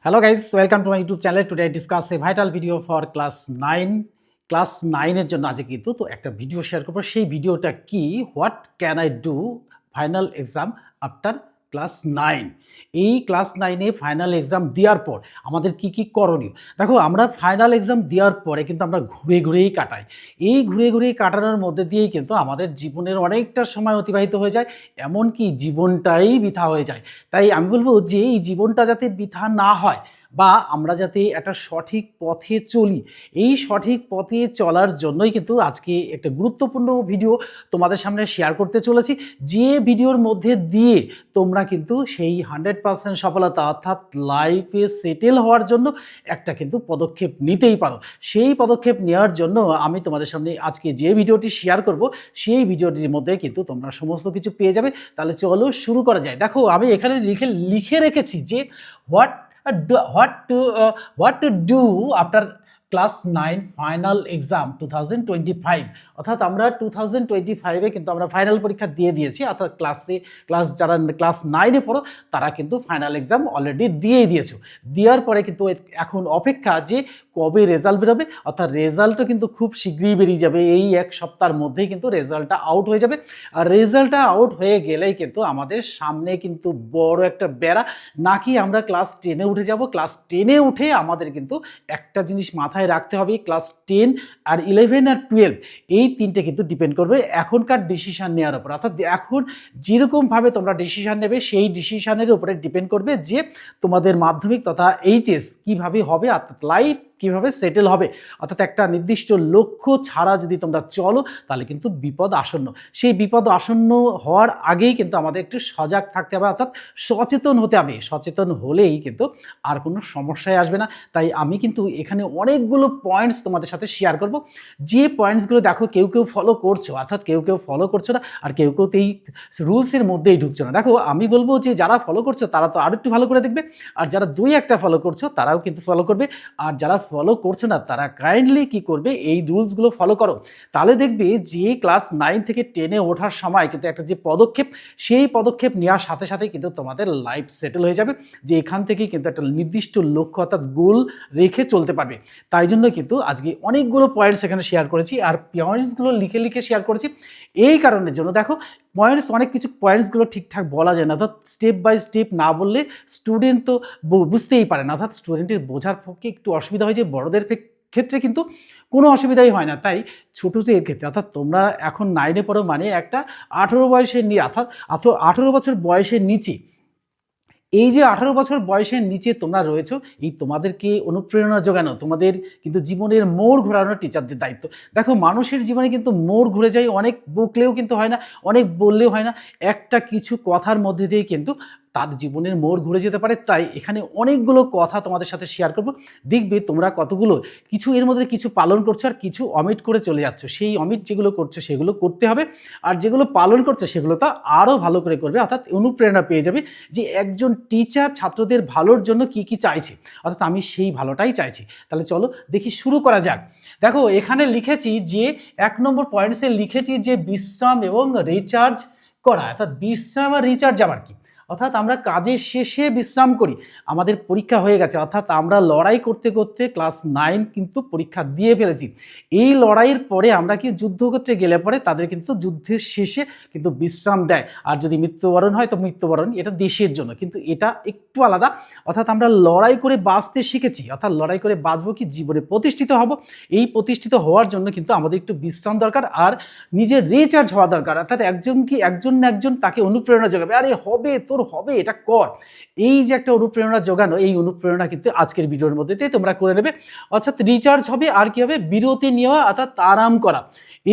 Hello guys, welcome to my YouTube channel. Today I discuss a vital video for class 9. Class 9 এর জন্য আজকে কিন্তু একটা video share করব। সেই ভিডিওটা কি, what can I do final exam after class 9। এই ক্লাস 9 এ ফাইনাল এক্সাম দেওয়ার পর আমাদের কি কি করণীয়। দেখো, আমরা ফাইনাল এক্সাম দেওয়ার পরে কিন্তু আমরা ঘুরেই কাটাই। এই ঘুরেই কাটানোর মধ্যে দিয়েই কিন্তু আমাদের জীবনের অনেকটা সময় অতিবাহিত হয়ে যায়, এমনকি জীবনটাই বৃথা হয়ে যায়। তাই আমি বলবো যে এই জীবনটা যাতে বৃথা না হয় বা আমরা যাতে একটা সঠিক পথে চলি, এই সঠিক পথে চলার জন্যই কিন্তু আজকে একটা গুরুত্বপূর্ণ ভিডিও তোমাদের সামনে শেয়ার করতে চলেছি, যে ভিডিওর মধ্যে দিয়ে তোমরা কিন্তু সেই 100% সফলতা অর্থাৎ লাইফে সেটেল হওয়ার জন্য একটা কিন্তু পদক্ষেপ নিতেই পারো। সেই পদক্ষেপ নেওয়ার জন্য আমি তোমাদের সামনে আজকে যে ভিডিওটি শেয়ার করব, সেই ভিডিওটির মধ্যে কিন্তু তোমরা সমস্ত কিছু পেয়ে যাবে। তাহলে চলো শুরু করা যায়। দেখো, আমি এখানে লিখে রেখেছি যে what to do after class 9 final exam 2025। অর্থাৎ আমরা 2025-এ কিন্তু আমরা ফাইনাল পরীক্ষা দিয়ে দিয়েছি। অর্থাৎ যারা ক্লাস 9-এ পড়ো তারা কিন্তু ফাইনাল এক্সাম অলরেডি দিয়েই দিয়েছো। দেওয়ার পরে কিন্তু এখন অপেক্ষা যে কবে রেজাল্ট বেরোবে। অর্থাৎ রেজাল্টও কিন্তু খুব শীঘ্রই বেরিয়ে যাবে, এই এক সপ্তাহের মধ্যেই কিন্তু রেজাল্টটা আউট হয়ে যাবে। আর রেজাল্টটা আউট হয়ে গেলেই কিন্তু আমাদের সামনে কিন্তু বড় একটা বেড়া, নাকি আমরা ক্লাস 10-এ উঠে যাব। ক্লাস 10-এ উঠে আমাদের কিন্তু একটা জিনিস মাথায় রাখতে হবে, ক্লাস 10 আর 11 আর 12 এই তিনটে কিন্তু ডিপেন্ড করবে এখনকার ডিসিশন নেওয়ার উপর। অর্থাৎ এখন যেরকমভাবে তোমরা ডিসিশন নেবে সেই ডিসিশনের উপরে ডিপেন্ড করবে যে তোমাদের মাধ্যমিক তথা এইচএস কীভাবে হবে, অর্থাৎ লাইফ কীভাবে সেটেল হবে। অর্থাৎ একটা নির্দিষ্ট লক্ষ্য ছাড়া যদি তোমরা চলো তাহলে কিন্তু বিপদ আসন্ন। সেই বিপদ আসন্ন হওয়ার আগেই কিন্তু আমাদের একটু সজাগ থাকতে হবে, অর্থাৎ সচেতন হতে হবে। সচেতন হলেই কিন্তু আর কোনো সমস্যায় আসবে না। তাই আমি কিন্তু এখানে অনেকগুলো পয়েন্টস তোমাদের সাথে শেয়ার করব, যে পয়েন্টসগুলো দেখো কেউ ফলো করছো, অর্থাৎ কেউ ফলো করছো না, আর কেউ এই রুলসের মধ্যেই ঢুকছো না। দেখো, আমি বলবো যে যারা ফলো করছো তারা তো আরও একটু ভালো করে দেখবে, আর যারা দুই একটা ফলো করছো তারাও কিন্তু ফলো করবে, আর যারা ফলো করছে না তারা কাইন্ডলি কি করবে, এই রুলসগুলো ফলো করো। তাহলে দেখবে যে ক্লাস 9 থেকে 10-এ ওঠার সময় কিন্তু একটা যে পদক্ষেপ, সেই পদক্ষেপ নেওয়ার সাথে সাথে কিন্তু তোমাদের লাইফ সেটেল হয়ে যাবে, যে এখান থেকেই কিন্তু একটা নির্দিষ্ট লক্ষ্য অর্থাৎ গোল রেখে চলতে পারবে। তাই জন্য কিন্তু আজকে অনেকগুলো পয়েন্টস এখানে শেয়ার করেছি, আর পয়েন্টসগুলো লিখে শেয়ার করেছি এই কারণের জন্য। দেখো, অনেক কিছু পয়েন্টসগুলো ঠিকঠাক বলা যায় না, অর্থাৎ স্টেপ বাই স্টেপ না বললে স্টুডেন্ট তো বুঝতেই পারে না, অর্থাৎ স্টুডেন্টের বোঝার পক্ষে একটু অসুবিধা হয়, যে বড়দের ক্ষেত্রে কিন্তু কোনো অসুবিধাই হয় না। তাই ছোটোদের ক্ষেত্রে, অর্থাৎ তোমরা এখন 9-এ পড়ো মানে একটা 18 বয়সের নিয়ে, অর্থাৎ 18 বছর বয়সের নিচে, এই যে 18 বছর বয়সের নিচে তোমরা রয়েছো, এই তোমাদেরকে অনুপ্রেরণা যোগানো, তোমাদের কিন্তু জীবনের মোড় ঘোরানোর টিচারদের দায়িত্ব। দেখো, মানুষের জীবনে কিন্তু মোড় ঘুরে যায়, অনেক বকলেও কিন্তু হয় না, অনেক বললেও হয় না, একটা কিছু কথার মধ্যে দিয়ে কিন্তু তার জীবনের মোড় ঘুরে যেতে পারে। তাই এখানে অনেকগুলো কথা তোমাদের সাথে শেয়ার করব, দেখবে তোমরা কতগুলো কিছু এর মধ্যে কিছু পালন করছো আর কিছু অমিট করে চলে যাচ্ছ। সেই অমিট যেগুলো করছো সেগুলো করতে হবে, আর যেগুলো পালন করছো সেগুলো তো আরও ভালো করে করবে। অর্থাৎ অনুপ্রেরণা পেয়ে যাবে যে একজন টিচার ছাত্রদের ভালোর জন্য কি চাইছে, অর্থাৎ আমি সেই ভালোটাই চাইছি। তাহলে চলো দেখি, শুরু করা যাক। দেখো, এখানে লিখেছি যে 1 নম্বর পয়েন্টসে লিখেছি যে বিশ্রাম এবং রিচার্জ করা। অর্থাৎ বিশ্রাম আর রিচার্জ আবার কি, অর্থাৎ আমরা কাজের শেষে বিশ্রাম করি। আমাদের পরীক্ষা হয়ে গেছে, অর্থাৎ আমরা লড়াই করতে করতে ক্লাস 9 কিন্তু পরীক্ষা দিয়ে ফেলেছি। এই লড়াইয়ের পরে আমরা কি যুদ্ধক্ষেত্রে গেলে পরে তাদের কিন্তু যুদ্ধের শেষে কিন্তু বিশ্রাম দেয়, আর যদি মৃত্যুবরণ হয় তো মৃত্যুবরণ, এটা দেশের জন্য, কিন্তু এটা একটু আলাদা। অর্থাৎ আমরা লড়াই করে বাঁচতে শিখেছি, অর্থাৎ লড়াই করে বাঁচবো কি, জীবনে প্রতিষ্ঠিত হব। এই প্রতিষ্ঠিত হওয়ার জন্য কিন্তু আমাদের একটু বিশ্রাম দরকার, আর নিজের রিচার্জ হওয়া দরকার। অর্থাৎ একজন না একজন তাকে অনুপ্রেরণা যোগাবে, আরে হবে তোর হবে, এটা কর। এই যে একটা অনুপ্রেরণা যোগানো, এই অনুপ্রেরণা কিন্তু আজকের ভিডিওর মধ্যে তোমরা করে নেবে। অর্থাৎ রিচার্জ হবে, আর কি হবে, বিরতি নেওয়া, অর্থাৎ আরাম করা।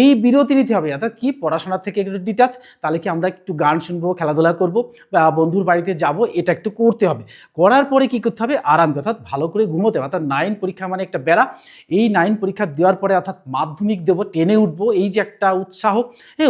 এই বিরতি নিতে হবে, অর্থাৎ কি, পড়াশোনার থেকে একটু ডিটাচ। তাহলে কি আমরা একটু গান শুনবো, খেলাধুলা করবো, বা বন্ধুর বাড়িতে যাব, এটা একটু করতে হবে। করার পরে কি করতে হবে, আরাম, অর্থাৎ ভালো করে ঘুমোতে হবে। অর্থাৎ 9 পরীক্ষা মানে একটা বেড়া, এই 9 পরীক্ষা দেওয়ার পরে অর্থাৎ মাধ্যমিক দেবো, 10-এ উঠবো, এই যে একটা উৎসাহ,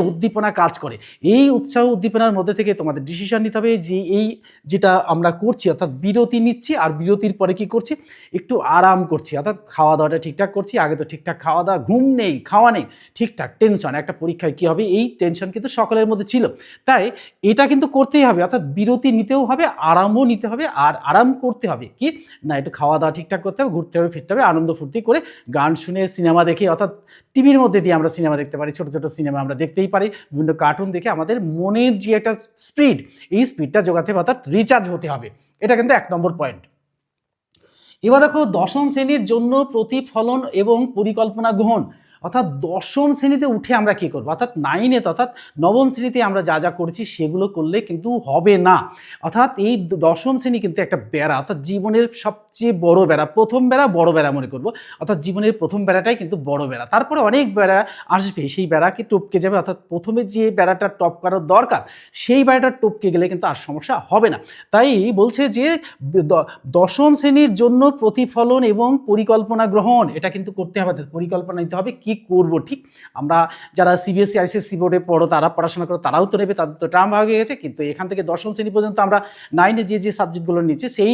উদ্দীপনা কাজ করে। এই উৎসাহ উদ্দীপনার মধ্যে থেকে তোমাদের ডিসিশন নিতে হবে যে এই যেটা আমরা করছি অর্থাৎ বিরতি নিচ্ছি, আর বিরতির পরে কি করছি, একটু আরাম করছি, অর্থাৎ খাওয়া দাওয়াটা ঠিকঠাক করছি। আগে তো ঠিকঠাক খাওয়া দাওয়া, ঘুম নেই, খাওয়া নেই, ঠিকঠাক টেনশন, একটা পরীক্ষায় কী হবে এই টেনশন কিন্তু সকলের মধ্যে ছিল। তাই এটা কিন্তু করতেই হবে, অর্থাৎ বিরতি নিতেও হবে, আরামও নিতে হবে, আর আরাম করতে হবে কি না, একটু খাওয়া দাওয়া ঠিকঠাক করতে হবে, ঘুরতে হবে, ফিরতে হবে, আনন্দ ফুর্তি করে গান শুনে, সিনেমা দেখে, অর্থাৎ টিভির মধ্যে দিয়ে আমরা সিনেমা দেখতে পারি, ছোটো ছোটো সিনেমা আমরা দেখতেই পারি, বিভিন্ন কার্টুন দেখে আমাদের মনের যে একটা স্পিড, এই স্পিডটা জোগাতে হবে, অর্থাৎ রিচার্জ হতে হবে। এটা কিন্তু 1 নম্বর পয়েন্ট। এবার দেখো দশম শ্রেণীর জন্য প্রতিফলন এবং পরিকল্পনা গ্রহণ, অর্থাৎ দশম শ্রেণীতে উঠে আমরা কী করবো, অর্থাৎ নাইনে অর্থাৎ নবম শ্রেণীতে আমরা যা যা করছি সেগুলো করলে কিন্তু হবে না। অর্থাৎ এই দশম শ্রেণী কিন্তু একটা বেড়া, অর্থাৎ জীবনের সবচেয়ে বড় বেড়া, প্রথম বেড়া, বড় বেড়া মনে করবো, অর্থাৎ জীবনের প্রথম বেড়াটাই কিন্তু বড় বেড়া, তারপরে অনেক বেড়া আসবে, সেই বেড়াকে টপকে যাবে, অর্থাৎ প্রথমে যে বেড়াটা টপ করার দরকার সেই বেড়াটা টপকে গেলে কিন্তু আর সমস্যা হবে না। তাই বলছে যে দশম শ্রেণীর জন্য প্রতিফলন এবং পরিকল্পনা গ্রহণ, এটা কিন্তু করতে হবে, পরিকল্পনা নিতে হবে কি করব। ঠিক আমরা যারা সিবিএসসি আইসিএসসি বোর্ডে পড়ো, তারা পড়াশোনা করো, তারাও তো নেবে, তাদের তো টার্ম হয়ে গেছে, কিন্তু এখান থেকে দশম শ্রেণী পর্যন্ত আমরা নাইনে যে সাবজেক্টগুলো নিচ্ছি সেই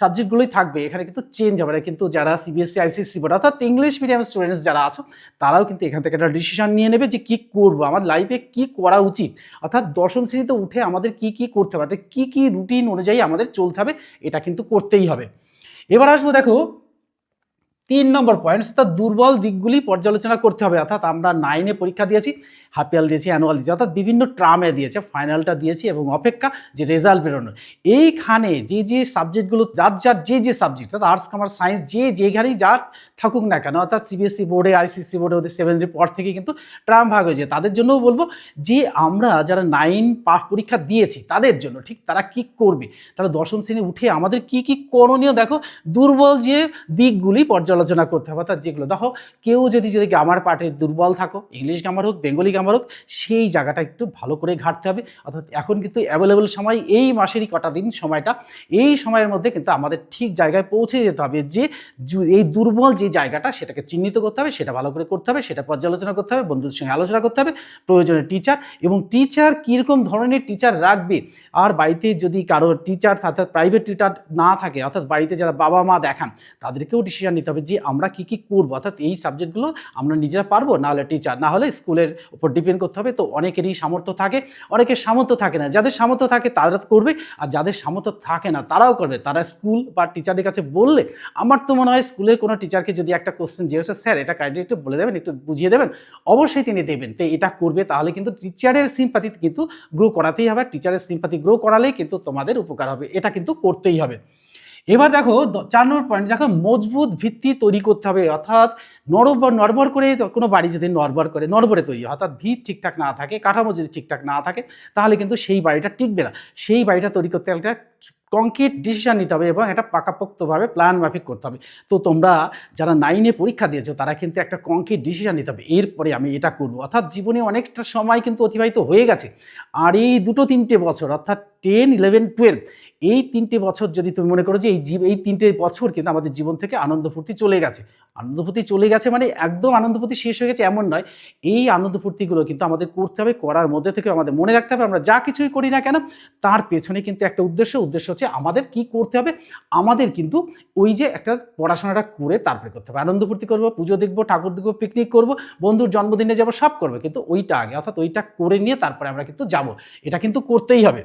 সাবজেক্টগুলোই থাকবে, এখানে কিন্তু চেঞ্জ হবে না। কিন্তু যারা সিবিএসসি আইসিএসসি বোর্ড অর্থাৎ ইংলিশ মিডিয়াম স্টুডেন্টস যারা আছো, তারাও কিন্তু এখান থেকে একটা ডিসিশন নিয়ে নেবে যে কী করবো, আমার লাইফে কী করা উচিত, অর্থাৎ দশম শ্রেণীতে উঠে আমাদের কী করতে হবে, কী রুটিন অনুযায়ী আমাদের চলতে হবে, এটা কিন্তু করতেই হবে। এবার আসবো দেখো 3 নম্বর পয়েন্ট, অর্থাৎ দুর্বল দিকগুলি পর্যালোচনা করতে হবে। অর্থাৎ আমরা নাইনে পরীক্ষা দিয়েছি, হাফ ইয়ার দিয়েছি, অ্যানুয়াল দিয়েছি, অর্থাৎ বিভিন্ন ট্রামে দিয়েছে, ফাইনালটা দিয়েছি এবং অপেক্ষা যে রেজাল্ট বেরোনোর। এইখানে যে সাবজেক্টগুলো যার যে সাবজেক্ট, অর্থাৎ আর্টস কমার্স সায়েন্স যেখানেই যার থাকুক না কেন, অর্থাৎ সিবিএসসি বোর্ডে আইসিএসসি বোর্ডে ওদের 7 পর থেকে কিন্তু ট্রাম ভাগ হয়ে যায়, তাদের জন্যও বলবো যে আমরা যারা 9 পাস পরীক্ষা দিয়েছি তাদের জন্য ঠিক তারা কি করবে, তারা দশম শ্রেণী উঠে আমাদের কি করণীয়, দেখো দুর্বল যে দিকগুলি পর্যালোচনা করতে হবে। অর্থাৎ যেগুলো দেখো কেউ যদি গ্রামার পার্টে দুর্বল থাকো, ইংলিশ গ্রামার হোক, বেঙ্গলি গ্রামার হোক, সেই জায়গাটা একটু ভালো করে ঘাটতে হবে। অর্থাৎ এখন কিন্তু অ্যাভেলেবল সময় এই মাসেরই কটা দিন সময়টা, এই সময়ের মধ্যে কিন্তু আমাদের ঠিক জায়গায় পৌঁছে যেতে হবে, যে এই দুর্বল যে জায়গাটা সেটাকে চিহ্নিত করতে হবে, সেটা ভালো করে করতে হবে, সেটা পর্যালোচনা করতে হবে, বন্ধুদের সঙ্গে আলোচনা করতে হবে, প্রয়োজনে টিচার, এবং টিচার কীরকম ধরনের টিচার রাখবে, আর বাড়িতে যদি কারোর টিচার অর্থাৎ প্রাইভেট টিচার না থাকে, অর্থাৎ বাড়িতে যারা বাবা মা দেখান, তাদেরকেও ডিসিশন নিতে হবে যে আমরা কী করবো, অর্থাৎ এই সাবজেক্টগুলো আমরা নিজেরা পারবো, না হলে টিচার, না হলে স্কুলের উপর ডিপেন্ড করতে হবে। তো অনেকেরই সামর্থ্য থাকে, অনেকের সামর্থ্য থাকে না, যাদের সামর্থ্য থাকে তারা করবে, আর যাদের সামর্থ্য থাকে না তারাও করবে। তারা স্কুল বা টিচারের কাছে বললে, আমার তো মনে হয় স্কুলের কোনো টিচারকে যদি একটা কোশ্চেন জিজ্ঞাসা, স্যার এটা কাইন্ডলি একটু বলে দেবেন, একটু বুঝিয়ে দেবেন, অবশ্যই তিনি দেবেন। তো এটা করবে, তাহলে কিন্তু টিচারের সিম্পাথি কিন্তু গ্রো করাতেই হবে, টিচারের সিম্পাথি গ্রো করালেই কিন্তু তোমাদের উপকার হবে, এটা কিন্তু করতেই হবে। এবার দেখো 4 নম্বর পয়েন্ট, দেখো মজবুত ভিত্তি তৈরি করতে হবে। অর্থাৎ নড়বড় করে কোনো বাড়ি যদি নড়বড়ে তৈরি, অর্থাৎ ভিত ঠিকঠাক না থাকে, কাঠামো যদি ঠিকঠাক না থাকে, তাহলে কিন্তু সেই বাড়িটা টিকবে না। সেই বাড়িটা তৈরি করতে একটা কংক্রিট ডিসিশন নিতে হবে এবং এটা পাকাপোক্তভাবে প্ল্যান মাফিক করতে হবে। তো তোমরা যারা 9-এ পরীক্ষা দিয়েছো, তারা কিন্তু একটা কংক্রিট ডিসিশন নিতে হবে, এরপরে আমি এটা করবো। অর্থাৎ জীবনে অনেকটা সময় কিন্তু অতিবাহিত হয়ে গেছে, আর এই 2-3টে বছর, অর্থাৎ 10, 11, 12, এই 3টে বছর যদি তুমি মনে করো যে এই 3টে বছর কিন্তু আমাদের জীবন থেকে আনন্দ ফুর্তি চলে গেছে। আনন্দ ফুর্তি চলে গেছে মানে একদম আনন্দ ফুর্তি শেষ হয়ে গেছে এমন নয়। এই আনন্দ ফুর্তিগুলো কিন্তু আমাদের করতে হবে, করার মধ্যে থেকে আমাদের মনে রাখতে হবে, আমরা যা কিছুই করি না কেন তার পেছনে কিন্তু একটা উদ্দেশ্য হচ্ছে আমাদের কি করতে হবে, আমাদের কিন্তু ওই যে একটা পড়াশোনাটা করে তারপরে করতে হবে। আনন্দ ফুর্তি করবো, পুজো দেখবো, ঠাকুর দেখবো, পিকনিক করবো, বন্ধুর জন্মদিনে যাবো, সব করবো, কিন্তু ওইটা আগে, অর্থাৎ ওইটা করে নিয়ে তারপরে আমরা কিন্তু যাবো, এটা কিন্তু করতেই হবে।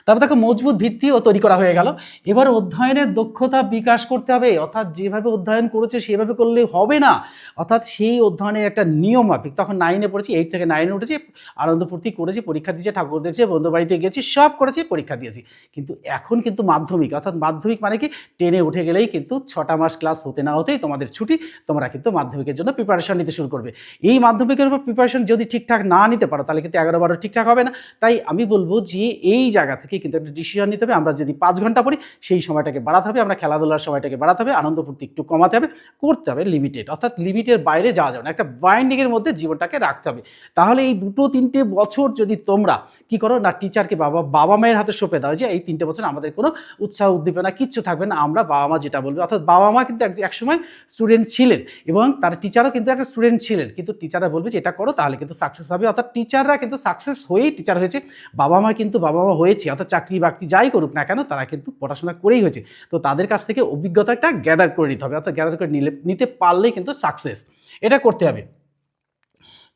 তারপর দেখো মজবুত ভিত্তিও তৈরি করা হয়ে গেল। এবার অধ্যয়নের দক্ষতা বিকাশ করতে হবে, অর্থাৎ যেভাবে অধ্যয়ন করেছে সেভাবে করলে হবে না, অর্থাৎ সেই অধ্যয়নের একটা নিয়ম মাফিক। তখন 9-এ পড়েছি, 8 থেকে 9-এ উঠেছি, আনন্দ ফুর্তি করেছি, পরীক্ষা দিয়েছি, ঠাকুর দেখছি, বন্ধু বাড়িতে গেছি, সব করেছি, পরীক্ষা দিয়েছি। কিন্তু এখন কিন্তু মাধ্যমিক, অর্থাৎ মাধ্যমিক মানে কি 10-এ উঠে গেলেই কিন্তু 6টা মাস ক্লাস হতে না হতেই তোমাদের ছুটি, তোমরা কিন্তু মাধ্যমিকের জন্য প্রিপারেশন নিতে শুরু করবে। এই মাধ্যমিকের উপর প্রিপারেশন যদি ঠিকঠাক না নিতে পারো, তাহলে কিন্তু 11-12 ঠিকঠাক হবে না। তাই আমি বলবো যে এই জায়গা থেকে কিন্তু একটা ডিসিশন নিতে হবে, আমরা যদি 5 ঘন্টা পড়ি সেই সময়টাকে বাড়াতে হবে, আমরা খেলাধুলার সময়টাকে বাড়াতে হবে, আনন্দ ফুর্তি একটু কমাতে হবে, করতে হবে লিমিটেড, অর্থাৎ লিমিটের বাইরে যাওয়া যাবে না, একটা বাইন্ডিংয়ের মধ্যে জীবনটাকে রাখতে হবে। তাহলে এই 2-3টে বছর যদি তোমরা কি করো না, টিচারকে বাবা মায়ের হাতে সঁপে দাও যে এই 3টে বছর আমাদের কোনো উৎসাহ উদ্দীপনা কিচ্ছু থাকবে না, আমরা বাবা মা যেটা বলবে, অর্থাৎ বাবা মা কিন্তু একসময় স্টুডেন্ট ছিলেন এবং তার টিচারও কিন্তু একটা স্টুডেন্ট ছিলেন, কিন্তু টিচাররা বলবে যে এটা করো তাহলে কিন্তু সাকসেস হবে, অর্থাৎ টিচাররা কিন্তু সাকসেস হয়েই টিচার হয়েছে, বাবা মা কিন্তু বাবা মা হয়েছে, অর্থাৎ অর্থাৎ চাকরি বাকরি যাই করুক না কেন তারা কিন্তু পড়াশোনা করেই হয়েছে। তো তাদের কাছ থেকে অভিজ্ঞতাটা গ্যাদার করে নিতে হবে, অর্থাৎ গ্যাদার করে নিতে পারলেই কিন্তু সাকসেস, এটা করতে হবে।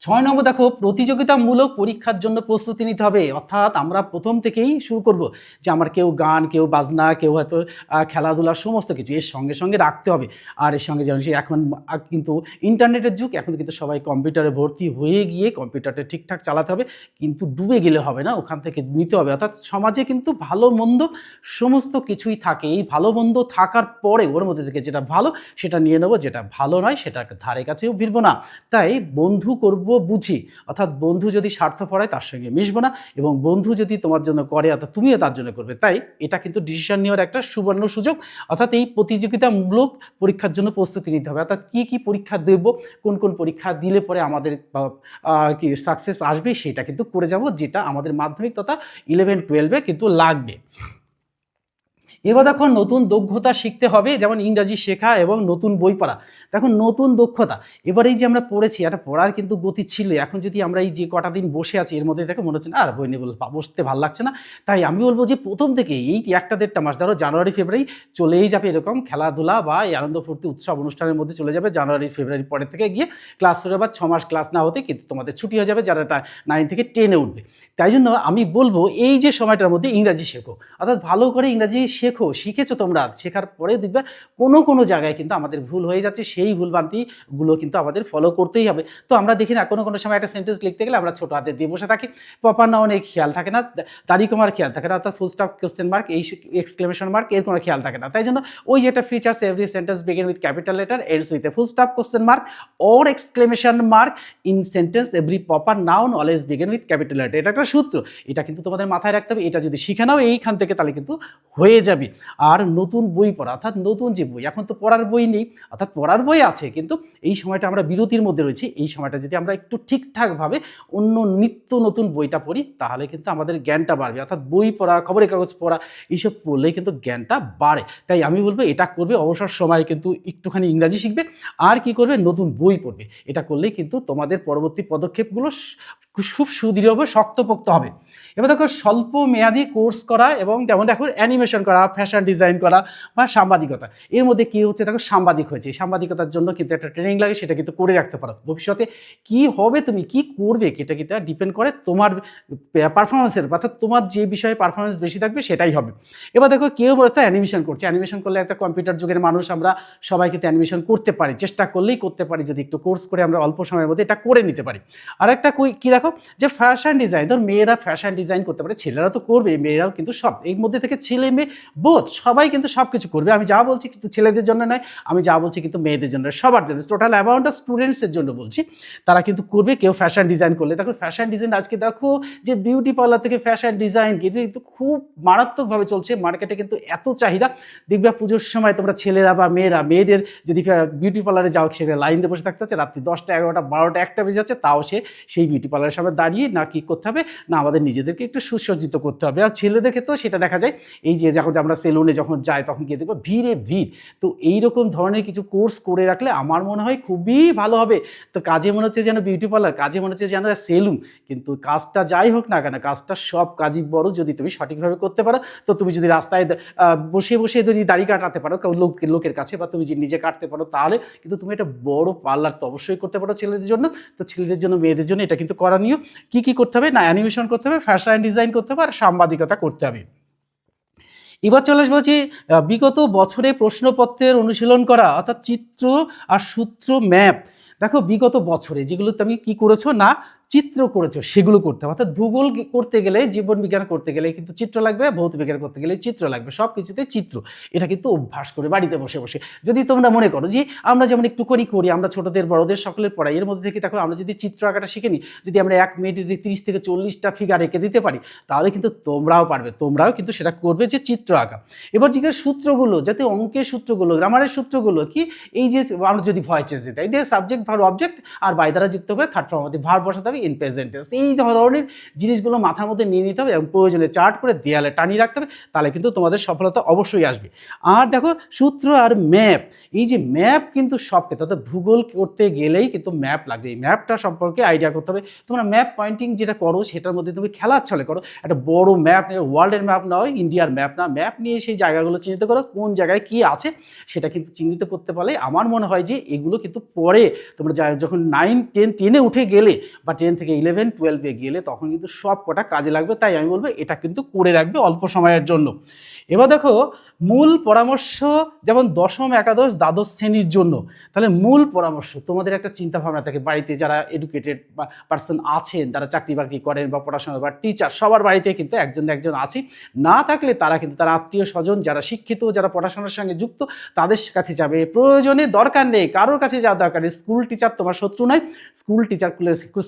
6 নম্বর দেখো, প্রতিযোগিতামূলক পরীক্ষার জন্য প্রস্তুতি নিতে হবে। অর্থাৎ আমরা প্রথম থেকেই শুরু করব যে আমার কেউ গান, কেউ বাজনা, কেউ হয়তো খেলাধুলা সমস্ত কিছু এর সঙ্গে সঙ্গে রাখতে হবে। আর এর সঙ্গে যেমন এখন কিন্তু ইন্টারনেটের যুগ, এখন কিন্তু সবাই কম্পিউটারে ভর্তি হয়ে গিয়ে কম্পিউটারটা ঠিকঠাক চালাতে হবে, কিন্তু ডুবে গেলে হবে না, ওখান থেকে নিতে হবে। অর্থাৎ সমাজে কিন্তু ভালো মন্দ সমস্ত কিছুই থাকে, এই ভালো মন্দ থাকার পরে ওর মধ্যে থেকে যেটা ভালো সেটা নিয়ে নেবো, যেটা ভালো নয় সেটা ধারে কাছেও ভিড়বো না। তাই বন্ধু করব বুঝি, অর্থাৎ বন্ধু যদি স্বার্থপর হয় তার সঙ্গে মিশবো না, এবং বন্ধু যদি তোমার জন্য করে অর্থাৎ তুমিও তার জন্য করবে। তাই এটা কিন্তু ডিসিশন নেওয়ার একটা সুবর্ণ সুযোগ। অর্থাৎ এই প্রতিযোগিতামূলক পরীক্ষার জন্য প্রস্তুতি নিতে হবে, অর্থাৎ কী কী পরীক্ষা দেব, কোন কোন পরীক্ষা দিলে পরে আমাদের কি সাকসেস আসবে সেটা কিন্তু করে যাব, যেটা আমাদের মাধ্যমিক তথা 11-12 কিন্তু লাগবে। এবার দেখো, নতুন দক্ষতা শিখতে হবে, যেমন ইংরাজি শেখা এবং নতুন বই পড়া। দেখো নতুন দক্ষতা, এবার এই যে আমরা পড়েছি একটা পড়ার কিন্তু গতি ছিল, এখন যদি আমরা এই যে কটা দিন বসে আছি এর মধ্যে দেখো মনে হচ্ছে না আর বই নিয়ে বসতে ভালো লাগছে না। তাই আমি বলবো যে প্রথম থেকে এই 1-1.5 মাস, ধরো জানুয়ারি ফেব্রুয়ারি চলেই যাবে এরকম খেলাধুলা বা এই আনন্দ ফুর্তি উৎসব অনুষ্ঠানের মধ্যে চলে যাবে, জানুয়ারি ফেব্রুয়ারি পরের থেকে গিয়ে ক্লাস শুরু হবে। 6 মাস ক্লাস না হতে কিন্তু তোমাদের ছুটি হয়ে যাবে যারা 9 থেকে 10-এ উঠবে। তাই জন্য আমি বলবো এই যে সময়টার মধ্যে ইংরাজি শেখো, অর্থাৎ ভালো করে ইংরাজি শিখেছো তোমরা, শেখার পরে দেখবে কোনো জায়গায় কিন্তু আমাদের ভুল হয়ে যাচ্ছে, সেই ভুলভ্রান্তিগুলো কিন্তু আমাদের ফলো করতেই হবে। তো আমরা দেখি না কোনো সময় একটা সেন্টেন্স লিখতে গেলে আমরা ছোটো হাতে দিয়ে বসে থাকি, প্রপার নাউনের খেয়াল থাকে না, তারিখ আমার খেয়াল থাকে না, অর্থাৎ ফুল স্টপ, কোয়েশ্চেন মার্ক, এই এক্সক্লেমেশন মার্ক এর কোনো খেয়াল থাকে না। তাই জন্য ওই যে একটা features, every sentence begin with capital letter, ends with a full stop, question mark or exclamation mark, in sentence every proper noun always begin with capital letter. এটা একটা সূত্র, এটা কিন্তু তোমাদের মাথায় রাখতে হবে। এটা যদি শিখে নাও এইখান থেকে তাহলে কিন্তু হয়ে যাবে। আর নতুন বই পড়া, অর্থাৎ নতুন যে বই, এখন তো পড়ার বই নেই, অর্থাৎ পড়ার বই আছে কিন্তু এই সময়টা আমরা বিরতির মধ্যে রয়েছি, এই সময়টা যদি আমরা একটু ঠিকঠাকভাবে অন্য নিত্য নতুন বইটা পড়ি তাহলে কিন্তু আমাদের জ্ঞানটা বাড়বে। অর্থাৎ বই পড়া, খবরের কাগজ পড়া এইসব পড়লেই কিন্তু জ্ঞানটা বাড়ে। তাই আমি বলবো এটা করবে, অবসর সময়ে কিন্তু একটুখানি ইংরাজি শিখবে, আর কি করবে, নতুন বই পড়বে। এটা করলেই কিন্তু তোমাদের পরবর্তী পদক্ষেপগুলো খুব সুদৃঢ় হবে, শক্তপোক্ত হবে। এবার দেখো, স্বল্প মেয়াদি কোর্স করা এবং যেমন দেখো অ্যানিমেশন করা, ফ্যাশন ডিজাইন করা বা সাংবাদিকতা, এর মধ্যে কী হচ্ছে দেখো সাংবাদিক হয়েছে, এই সাংবাদিকতার জন্য কিন্তু একটা ট্রেনিং লাগে, সেটা কিন্তু করে রাখতে পারো। ভবিষ্যতে কি হবে, তুমি কি করবে, এটা কিন্তু ডিপেন্ড করে তোমার পারফরমেন্সের, অর্থাৎ তোমার যে বিষয়ে পারফরমেন্স বেশি থাকবে সেটাই হবে। এবার দেখো কেউ হয়তো অ্যানিমেশন করছে, অ্যানিমেশন করলে একটা কম্পিউটার যুগের মানুষ আমরা সবাই কিন্তু অ্যানিমেশন করতে পারি, চেষ্টা করলেই করতে পারি, যদি একটু কোর্স করে আমরা অল্প সময়ের মধ্যে এটা করে নিতে পারি। আর একটা কি দেখো যে ফ্যাশন ডিজাইন, ধর মেয়েরা ফ্যাশন ডিজাইন করতে পারে, ছেলেরা তো করবে, মেয়েরাও কিন্তু সব এর মধ্যে থেকে ছেলে মেয়ে বোধ সবাই কিন্তু সব কিছু করবে। আমি যা বলছি কিন্তু ছেলেদের জন্য নয়, আমি যা বলছি কিন্তু মেয়েদের জন্য, সবার জন্য, টোটাল অ্যামাউন্ট অফ স্টুডেন্টসের জন্য বলছি, তারা কিন্তু করবে। কেউ ফ্যাশন ডিজাইন করলে দেখো, ফ্যাশন ডিজাইন আজকে দেখো যে বিউটি পার্লার থেকে ফ্যাশন ডিজাইন কিন্তু খুব মারাত্মকভাবে চলছে মার্কেটে, কিন্তু এত চাহিদা। দেখবে পুজোর সময় তোমরা ছেলেরা বা মেয়েদের যদি বিউটি পার্লারে যাও, সেখানে লাইন দিয়ে বসে থাকতে হচ্ছে, রাত্রি 10টা 11টা 12টা 1টা বেজে যাচ্ছে, তাও সে সেই বিউটি পার্লারের সামনে দাঁড়িয়ে না কি করতে হবে না আমাদের নিজেদেরকে একটু সুসজ্জিত করতে হবে। আর ছেলেদের ক্ষেত্রেও সেটা দেখা যায়, এই যে যখন আমরা সেলুনে যখন যাই তখন গিয়ে দেখবো ভিড়ে ভিড়। তো এইরকম ধরনের কিছু কোর্স করে রাখলে আমার মনে হয় খুবই ভালো হবে। তো কাজে মনে হচ্ছে যেন বিউটি পার্লার, কাজে মনে হচ্ছে যেন সেলুন, কিন্তু কাজটা যাই হোক না কেন, কাজটা সব কাজই বড় যদি তুমি সঠিকভাবে করতে পারো। তো তুমি যদি রাস্তায় বসে বসে যদি দাড়ি কাটাতে পারো লোকের কাছে, বা তুমি যদি নিজে কাটতে পারো, তাহলে কিন্তু তুমি একটা বড় পার্লার তো অবশ্যই করতে পারো ছেলেদের জন্য। তো ছেলেদের জন্য মেয়েদের জন্য এটা কিন্তু করণীয়। কি করতে হবে না, অ্যানিমেশন করতে হবে, ফ্যাশন ডিজাইন করতে হবে, আর সাংবাদিকতা করতে হবে। এবার চলে আসবো যে বিগত বছরে প্রশ্নপত্রের অনুশীলন করা, অর্থাৎ চিত্র আর সূত্র ম্যাপ। দেখো বিগত বছরে যেগুলো তুমি কি করেছো না চিত্র করেছো সেগুলো করতে হবে। অর্থাৎ ভূগোল করতে গেলে, জীবন বিজ্ঞান করতে গেলে কিন্তু চিত্র লাগবে, ভৌত বিজ্ঞান করতে গেলে চিত্র লাগবে, সব কিছুতে চিত্র। এটা কিন্তু অভ্যাস করে বাড়িতে বসে বসে যদি তোমরা মনে করো যে আমরা যেমন একটু করি, আমরা ছোটদের বড়দের সকলের পড়াই, এর মধ্যে থেকে দেখো আমরা যদি চিত্র আঁকাটা শিখে নিই, যদি আমরা 1 মিনিটে 30 থেকে 40টা ফিগার এঁকে দিতে পারি, তাহলে কিন্তু তোমরাও পারবে, তোমরাও কিন্তু সেটা করবে যে চিত্র আঁকা। এবার জিজ্ঞেস সূত্রগুলো, যাতে অঙ্কের সূত্রগুলো, গ্রামারের সূত্রগুলো কি, এই যে আমরা যদি ভয়েস চেঞ্জ দিই, তাই দিয়ে সাবজেক্ট ভার্ব অবজেক্ট আর বাই দ্বারা যুক্ত করে থার্ড ফর্ম ভার্ব বসাতে হবে, হবে ইন প্রেজেন্ট টেন্স। এই ধরনের জিনিসগুলো মাথার মধ্যে নিয়ে নিতে হবে এবং প্রয়োজনে চার্ট করে দেয়ালে টানিয়ে রাখতে হবে, তাহলে কিন্তু তোমাদের সফলতা অবশ্যই আসবে। আর দেখো সূত্র আর ম্যাপ, এই যে ম্যাপ কিন্তু সব ক্ষেত্রে, অর্থাৎ ভূগোল করতে গেলেই কিন্তু ম্যাপ লাগবে। এই ম্যাপটা সম্পর্কে আইডিয়া করতে হবে। তোমরা ম্যাপ পয়েন্টিং যেটা করো সেটার মধ্যে তুমি খেলার ছলে করো, একটা বড় ম্যাপ নিয়ে, ওয়ার্ল্ডের ম্যাপ নয়, ইন্ডিয়ার ম্যাপ না, ম্যাপ নিয়ে সেই জায়গাগুলো চিহ্নিত করো, কোন জায়গায় কি আছে সেটা কিন্তু চিহ্নিত করতে পারলে আমার মনে হয় যে এগুলো কিন্তু পরে তোমরা যখন 9, 10, 10-এ উঠে গেলে বা 10 থেকে 11, 12-এ গেলে তখন কিন্তু সব কটা কাজে লাগবে। তাই আমি বলবো এটা কিন্তু করে রাখবে অল্প সময়ের জন্য। এবার দেখো মূল পরামর্শ, যেমন দশম, একাদশ, দ্বাদশ শ্রেণীর জন্য, তাহলে মূল পরামর্শ তোমাদের একটা চিন্তা ভাবনা থাকে, বাড়িতে যারা এডুকেটেড বা পার্সন আছেন, তারা চাকরি বাকরি করেন বা পড়াশোনা বা টিচার, সবার বাড়িতে কিন্তু একজন না একজন আছে। না থাকলে তারা কিন্তু তার আত্মীয় স্বজন যারা শিক্ষিত, যারা পড়াশোনার সঙ্গে যুক্ত, তাদের কাছে যাবে। প্রয়োজনে দরকার নেই কারোর কাছে যাওয়া দরকার নেই, স্কুল টিচার তোমার শত্রু নয়। স্কুল টিচার,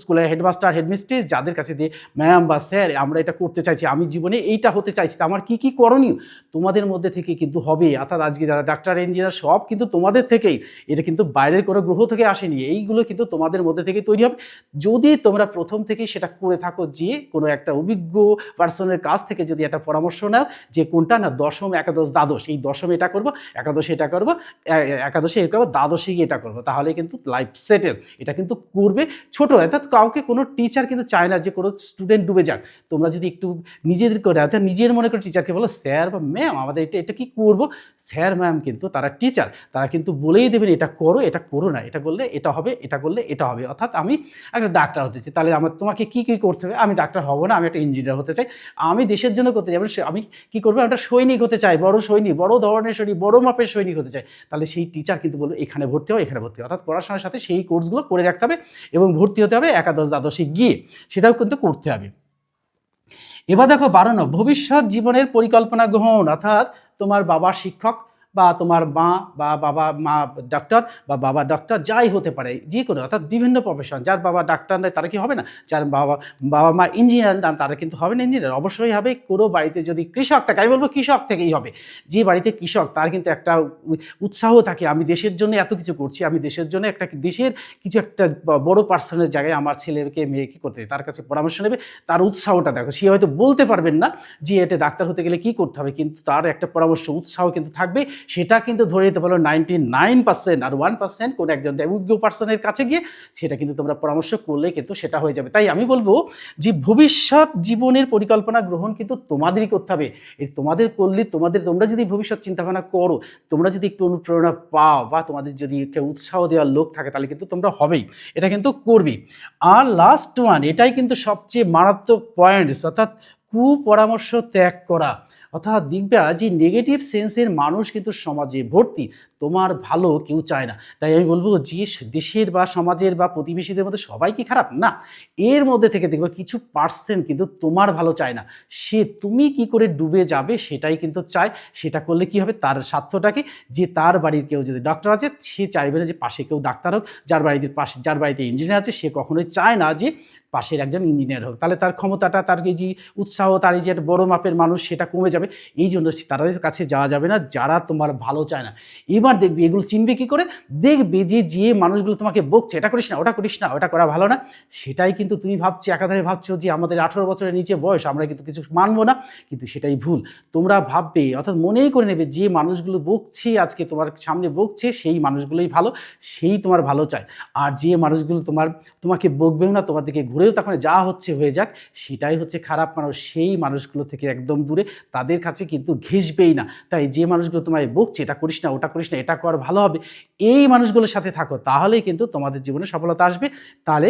স্কুলের হেডমাস্টার, হেডমিস্ট্রেস, যাদের কাছে দিয়ে ম্যাম বা স্যার আমরা এটা করতে চাইছি, আমি জীবনে এইটা হতে চাইছি, আমার কি কি করণীয়, তোমাদের মধ্যে থেকে কিন্তু হবে। অর্থাৎ আজকে যারা ডাক্তার, ইঞ্জিনিয়ার সব কিন্তু তোমাদের থেকেই, এটা কিন্তু বাইরের কোনো গ্রহ থেকে আসেনি, এইগুলো কিন্তু তোমাদের মধ্যে থেকে তৈরি হবে যদি তোমরা প্রথম থেকেই সেটা করে থাকো। যে কোনো একটা অভিজ্ঞ পার্সনের কাছ থেকে যদি একটা পরামর্শ নাও যে কোনটা না দশম, একাদশ, দ্বাদশ, এই দশমে এটা করবো, একাদশে এটা করবো, একাদশে এটা করবো, দ্বাদশে এটা করবো, তাহলে কিন্তু লাইফ সেটেল। এটা কিন্তু করবে ছোট, অর্থাৎ কাউকে কোনো টিচার কিন্তু চায় না যে কোনো স্টুডেন্ট ডুবে যাক। তোমরা যদি একটু নিজেদের করে, অর্থাৎ নিজের মনে করে টিচারকে বলো স্যার বা ম্যাম আমাদের এটা কি করবো, স্যার ম্যাম কিন্তু তারা টিচার, তারা কিন্তু বলেই দেবেন এটা করো, এটা করো না, এটা করলে এটা হবে, এটা করলে এটা হবে। অর্থাৎ আমি একটা ডাক্তার হতে চাই, তাহলে তোমাকে কি কি করতে হবে, আমি ডাক্তার হব না, আমি একটা ইঞ্জিনিয়ার হতে চাই, আমি দেশের জন্য করতে যাবো, আমি কি করবো, একটা সৈনিক হতে চাই, বড় সৈনিক, বড় ধরনের সৈনিক, বড় মাপের সৈনিক হতে চাই, তাহলে সেই টিচার কিন্তু বলবে এখানে ভর্তি হয়, এখানে ভর্তি হয়। অর্থাৎ পড়াশোনার সাথে সেই কোর্সগুলো করে রাখতে হবে এবং ভর্তি হতে হবে একাদশ, দ্বাদশে গিয়ে, সেটাও কিন্তু করতে হবে। এবার দেখো 12, ভবিষ্যৎ জীবনের পরিকল্পনা গ্রহণ, অর্থাৎ তোমার বাবা শিক্ষক বা তোমার মা ডাক্তার বা বাবা ডাক্তার যাই হতে পারে, যে কোনো, অর্থাৎ বিভিন্ন প্রফেশন, যার বাবা ডাক্তার নয় তারা কি হবে না, যার বাবা মা ইঞ্জিনিয়ার না তারা কিন্তু হবে না ইঞ্জিনিয়ার, অবশ্যই হবে। কোনো বাড়িতে যদি কৃষক থাকে, আমি বলবো কৃষক থেকেই হবে। যে বাড়িতে কৃষক তার কিন্তু একটা উৎসাহ থাকে, আমি দেশের জন্য এত কিছু করছি, আমি দেশের জন্য একটা দেশের কিছু একটা বড় পার্সনের জায়গায় আমার ছেলেকে মেয়েকে করতে, তার কাছে পরামর্শ নেবে, তার উৎসাহটা দেখো। সে হয়তো বলতে পারবেন না যে এটা ডাক্তার হতে গেলে কি করতে হবে, কিন্তু তার একটা পরামর্শ, উৎসাহ কিন্তু থাকবে। সেটা কিন্তু ধরে নিতে পারো 99%, আর 1% কোনো একজন অভিজ্ঞ পার্সনের কাছে গিয়ে সেটা কিন্তু তোমরা পরামর্শ করলে কিন্তু সেটা হয়ে যাবে। তাই আমি বলবো যে ভবিষ্যৎ জীবনের পরিকল্পনা গ্রহণ কিন্তু তোমাদেরই করতে হবে। এই তোমাদের করলে, তোমরা যদি ভবিষ্যৎ চিন্তাভাবনা করো, তোমরা যদি একটু অনুপ্রেরণা পাও বা তোমাদের যদি একটা উৎসাহ দেওয়ার লোক থাকে, তাহলে কিন্তু তোমরা হবেই, এটা কিন্তু করবে। আর লাস্ট ওয়ান, এটাই কিন্তু সবচেয়ে মারাত্মক পয়েন্টস, অর্থাৎ কুপরামর্শ ত্যাগ করা। অর্থাৎ দেখবা যে নেগেটিভ সেন্সের মানুষ কিন্তু সমাজে ভর্তি, তোমার ভালো কেউ চায় না। তাই আমি বলবো যে দেশের বা সমাজের বা প্রতিবেশীদের মধ্যে সবাই কি খারাপ না, এর মধ্যে থেকে দেখবো কিছু পার্সেন্ট কিন্তু তোমার ভালো চায় না, সে তুমি কি করে ডুবে যাবে সেটাই কিন্তু চায়। সেটা করলে কি হবে, তার স্বার্থটাকে, যে তার বাড়ির কেউ যদি ডাক্তার আছে সে চাইবে না যে পাশে কেউ ডাক্তার হোক, যার বাড়িতে ইঞ্জিনিয়ার আছে সে কখনোই চায় না যে পাশের একজন ইঞ্জিনিয়ার হোক, তাহলে তার ক্ষমতাটা, তার এই যে উৎসাহ, তার এই যে একটা বড় মাপের মানুষ সেটা কমে যাবে। এই জন্য তাদের কাছে যাওয়া যাবে না যারা তোমার ভালো চায় না। এবার দেখবি এগুলো চিনবে কি করে, দেখবে যে মানুষগুলো তোমাকে বকছে এটা করিস না, ওটা করিস না, ওটা করা ভালো না, সেটাই কিন্তু তুমি ভাবছো, একাধারে ভাবছো যে আমাদের 18 বছরের নিচে বয়স, আমরা কিন্তু কিছু মানবো না, কিন্তু সেটাই ভুল। তোমরা ভাববে, অর্থাৎ মনেই করে নেবে যে মানুষগুলো বকছে, আজকে তোমার সামনে বকছে, সেই মানুষগুলোই ভালো, সেই তোমার ভালো চায়। আর যে মানুষগুলো তোমাকে বকবেও না, তোমার দিকে ঘুরেও তখন যা হচ্ছে হয়ে যাক, সেটাই হচ্ছে খারাপ মানুষ। সেই মানুষগুলো থেকে একদম দূরে, তাদের কাছে কিন্তু ঘেঁষবেই না। তাই যে মানুষগুলো তোমায় বকছে এটা করিস না, ওটা করিস না, এটা কর ভালো হবে, এই মানুষগুলোর সাথে থাকো, তাহলেই কিন্তু তোমাদের জীবনে সফলতা আসবে। তাহলে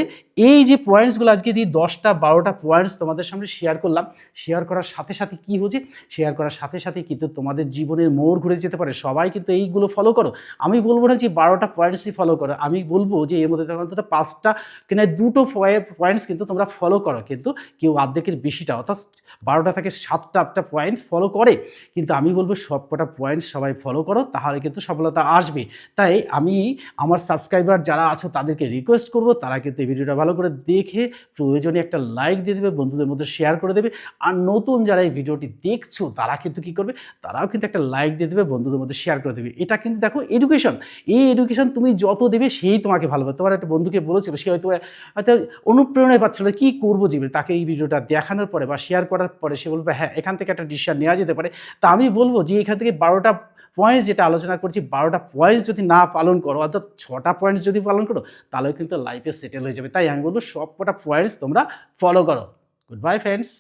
এই যে পয়েন্টসগুলো আজকে দিয়ে 10টা 12টা পয়েন্টস তোমাদের সামনে শেয়ার করলাম, শেয়ার করার সাথে সাথে কি হচ্ছে, শেয়ার করার সাথে সাথে কিন্তু তোমাদের জীবনের মোড় ঘুরে যেতে পারে। সবাই কিন্তু এইগুলো ফলো করো, আমি বলবো না যে 12টা পয়েন্টসই ফলো করো, আমি বলবো যে এর মধ্যে অন্তত 5টা কিনা 2টো পয়েন্টস কিন্তু তোমরা ফলো করো, কিন্তু কেউ অর্ধেকের বেশিটা, অর্থাৎ 12টা থেকে 7টা 8টা পয়েন্টস ফলো করে, কিন্তু আমি বলবো সব কটা পয়েন্টস সবাই ফলো করো, তাহলে কিন্তু সফলতা আসবে। তাই আমি আমার সাবস্ক্রাইবার যারা আছো তাদেরকে রিকোয়েস্ট করব, তারা কিন্তু এই ভিডিওটা ভালো করে দেখে প্রয়োজনে একটা লাইক দিয়ে দেবে, বন্ধুদের মধ্যে শেয়ার করে দেবে। আর নতুন যারা এই ভিডিওটি দেখছো তারা কিন্তু কী করবে, তারাও কিন্তু একটা লাইক দিয়ে দেবে, বন্ধুদের মধ্যে শেয়ার করে দেবে। এটা কিন্তু দেখো এডুকেশন, এই এডুকেশন তুমি যত দেবে সেই তোমাকে ভালোবাসে। তোমার একটা বন্ধুকে বলেছিল, সে হয়তো অনুপ্রেরণা অনুপ্রেরণাই পাচ্ছিল না, কী করবো জীবনে, তাকে এই ভিডিওটা দেখানোর পরে বা শেয়ার করার পরে সে বলবে হ্যাঁ এখান থেকে একটা ডিসিশন নেওয়া যেতে পারে। তা আমি বলবো যে এখান থেকে 12টা পয়েন্টস যেটা আলোচনা করছি, 12টা পয়েন্টস যদি না পালন করো, অর্থাৎ 6টা পয়েন্টস যদি পালন করো, তাহলেও কিন্তু লাইফে সেটেল হয়ে যাবে। তাই আমি বলবো সব কটা পয়েন্টস তোমরা ফলো করো। Good bye friends.